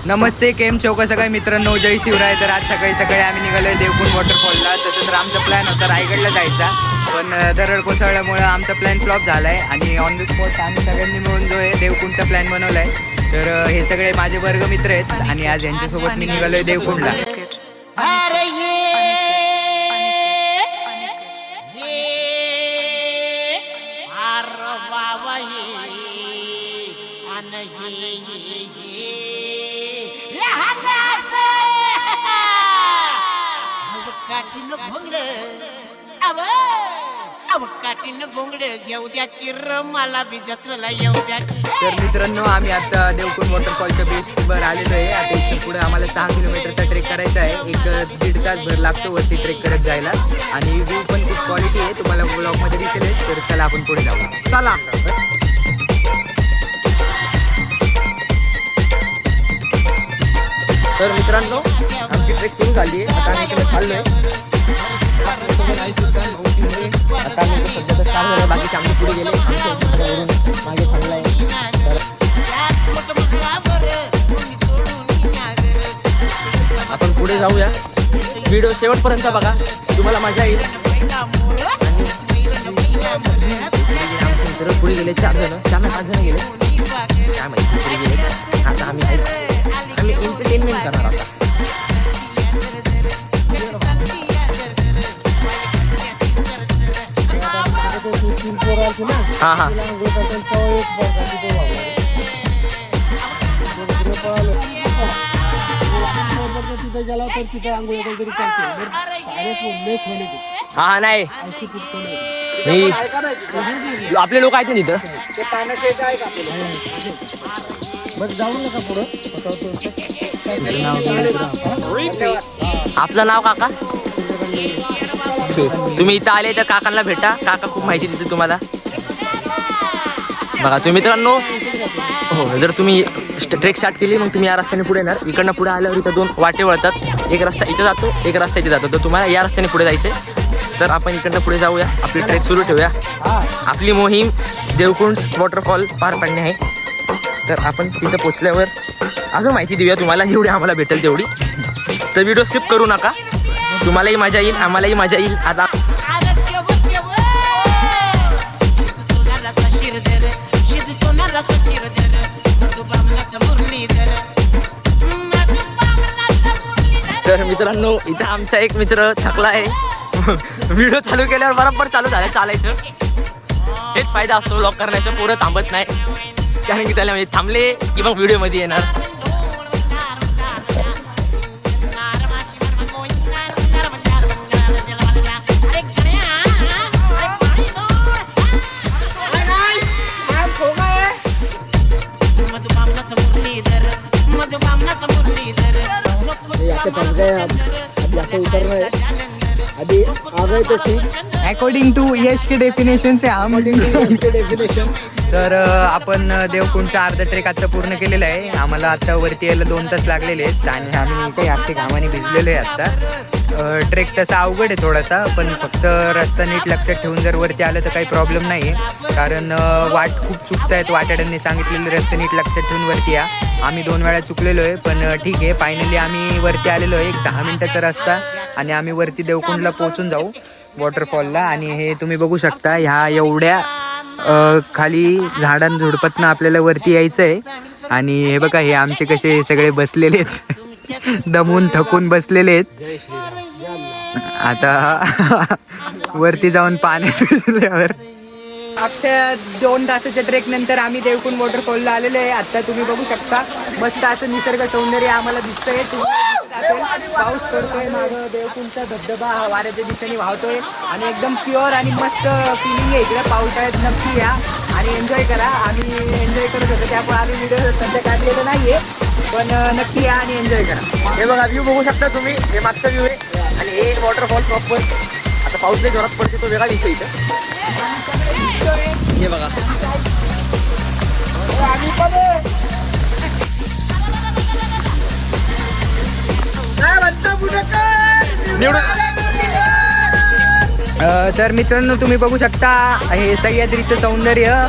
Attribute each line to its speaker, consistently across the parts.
Speaker 1: नमस्ते, केम छो कसं काय मित्रांनो, जय शिवराय. तर आज सकाळी सकाळी आम्ही निघालोय देवकुंड वॉटरफॉलला. तसं तर आमचा प्लॅन होता रायगडला जायचा, पण दरड कोसळल्यामुळे आमचा प्लॅन फ्लॉप झाला आहे. आणि ऑन द स्पॉट आम्ही सगळ्यांनी मिळून जो आहे देवकुंडचा प्लॅन बनवला आहे. तर हे सगळे माझे वर्ग मित्र आहेत आणि आज यांच्यासोबत मी निघालोय देवकुंडला. तर मित्रांनो, आम्ही आता देवकुंड वॉटरफॉलच्या बेसवर आलेलो आहे. आता इथून पुढे आम्हाला 6 किलोमीटरचा ट्रेक करायचा आहे. एक 1.5 तास भर लागतो वरती ट्रेक करत जायला. आणि व्ह्यू पण खूप क्वालिटी आहे, तुम्हाला ब्लॉगमध्ये दिसेलच. तर चला आपण पुढे जाऊ. चला. तर मित्रांनो, आमची ट्रेक सुरू झाली आहे. आता आम्ही इकडे चाललोय. आता आम्ही सध्या तर काम झालं, बाकीचे आम्ही पुढे गेले. मागे थांबलाय. तर आपण पुढे जाऊया. व्हिडिओ शेवटपर्यंत बघा, तुम्हाला मजा येईल. आमचे मित्र पुढे गेले 4 जण, 4-5 जण गेले. काय माहिती पुढे गेले. आता आम्ही एंटरटेनमेंट करणार आता. हाँ हाँ हाँ नाही मी आपले लोक आहेत ना तिथं. आपलं नाव काका. तुम्ही इथं आले तर काकांना भेटा, काका खूप माहिती देते तुम्हाला. बघा तुम्ही मित्रांनो, हो जर तुम्ही ट्रेक स्टार्ट केली मग तुम्ही या रस्त्याने पुढे येणार. इकडनं पुढे आल्यावर इथं 2 वाटे वळतात. एक रस्ता इथे जातो, एक रस्ता इथे जातो. तर तुम्हाला या रस्त्याने पुढे जायचे. तर आपण इकडनं पुढे जाऊया, आपली ट्रेक सुरू ठेवूया. आपली मोहीम देवकुंड वॉटरफॉल पार पाडणे आहे. तर आपण तिथं पोचल्यावर अजून माहिती देऊया तुम्हाला, जेवढी आम्हाला भेटेल तेवढी. तर व्हिडिओ स्किप करू नका, तुम्हालाही मजा येईल, आम्हालाही मजा येईल. आता तर मित्रांनो, इथं आमचा एक मित्र थकला आहे. व्हिडिओ चालू केल्यावर बरोबर चालू झालं चालायचं. हेच फायदा असतो व्लॉग करण्याचा, पोरं थांबत नाही. कारण की त्याला म्हणजे थांबले की मग व्हिडिओमध्ये येणार.
Speaker 2: अभी आ गए तो ठीक.
Speaker 1: अकॉर्डिंग टू यश के डेफिनेशन से हम
Speaker 2: डेफिनेशन.
Speaker 1: तर आपण देवकुंडचा अर्धा ट्रेक आता पूर्ण केलेला आहे. आम्हाला आता वरती यायला 2 तास लागलेले आहेत आणि आम्ही काही आजच्या घामाने भिजलेलो आहे. आता ट्रेक तसा अवघड आहे थोडासा, पण फक्त रस्ता नीट लक्षात ठेवून जर वरती आलं तर काही प्रॉब्लेम नाही आहे. कारण वाट खूप चुकत आहेत. वाटाड्यांनी सांगितलेले रस्ते नीट लक्षात ठेवून वरती या. आम्ही 2 वेळा चुकलेलो आहे, पण ठीक आहे. फायनली आम्ही वरती आलेलो आहे. एक 10 मिनिटाचा रस्ता आणि आम्ही वरती देवकुंडला पोहोचून जाऊ वॉटरफॉलला. आणि हे तुम्ही बघू शकता, ह्या एवढ्या खाली झाडांझुडपातनं आपल्याला वरती यायचं आहे. आणि हे बघा, हे आमचे कसे सगळे बसलेले आहेत, दमून थकून बसलेले आहेत. आता वरती जाऊन पाण्यात भिजल्यावर अख्ख्या 2 तासाच्या ट्रेक नंतर आम्ही देवकुंड वॉटरफॉलला आलेलो आहे. आता तुम्ही बघू शकता, मस्त असं निसर्ग सौंदर्य आम्हाला दिसतंय. पाऊस पडतोय, मागं देवकुंडचा धबधबा वाऱ्याच्या दिशेने वाहतोय आणि एकदम प्युअर आणि मस्त फिलिंग आहे इकडे. पावसाळ्यात नक्की या आणि एन्जॉय करा. आम्ही एन्जॉय करत होतो, त्यामुळे आम्ही व्हिडिओ सध्या काढलेलं नाहीये, पण नक्की या आणि एन्जॉय करा. हे बघा व्ह्यू बघू शकता तुम्ही, हे मागचा व्ह्यू आहे आणि हे वॉटरफॉल प्रॉपर. आता पाऊस लई जोरात पडते, तो वेगळा विषय इथं. हे बघा तर मित्रांनो तुम्ही बघू शकता हे सह्याद्रीचं सौंदर्य.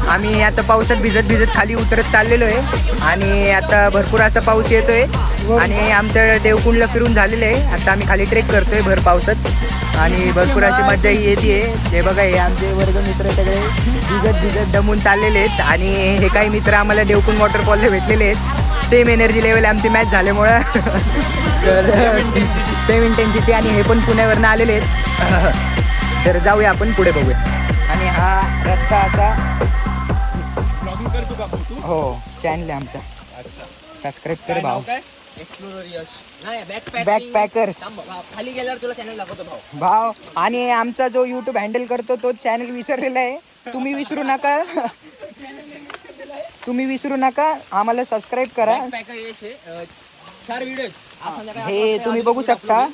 Speaker 1: आम्ही आता पावसात भिजत भिजत खाली उतरत चाललेलो आहे आणि आता भरपूर असा पाऊस येतोय आणि आमच्या देवकुंडला फिरून झालेलं आहे. आता आम्ही खाली ट्रेक करतोय भर पावसात आणि भरपूर अशी मजाही येते. हे बघा हे आमचे वर्ग मित्र सगळे भिजत भिजत दमून चाललेले आहेत आणि हे काही मित्र आम्हाला देवकुंड वॉटरफॉलला भेटलेले आहेत. सेम एनर्जी लेवल आमची मॅच झाल्यामुळं तर सेम इंटेन्सिटी आणि हे पण पुण्यावरनं आलेले आहेत. तर जाऊया आपण पुढे बघूया. आणि हा रस्ता असा हो चॅनल आहे आमचा, सबस्क्राईब कर भाऊ. बॅकपॅकर्स
Speaker 3: खाली गेल्यावर तुला चॅनल दाखवतो भाऊ.
Speaker 1: भाव. आणि आमचा जो युट्यूब हँडल करतो तो चॅनल विसरलेला आहे. तुम्ही विसरू नका, तुम्ही विसरू नका, आम्हाला सबस्क्राईब करा.
Speaker 3: 4 व्हिडिओ
Speaker 1: हे तुम्ही बघू शकता.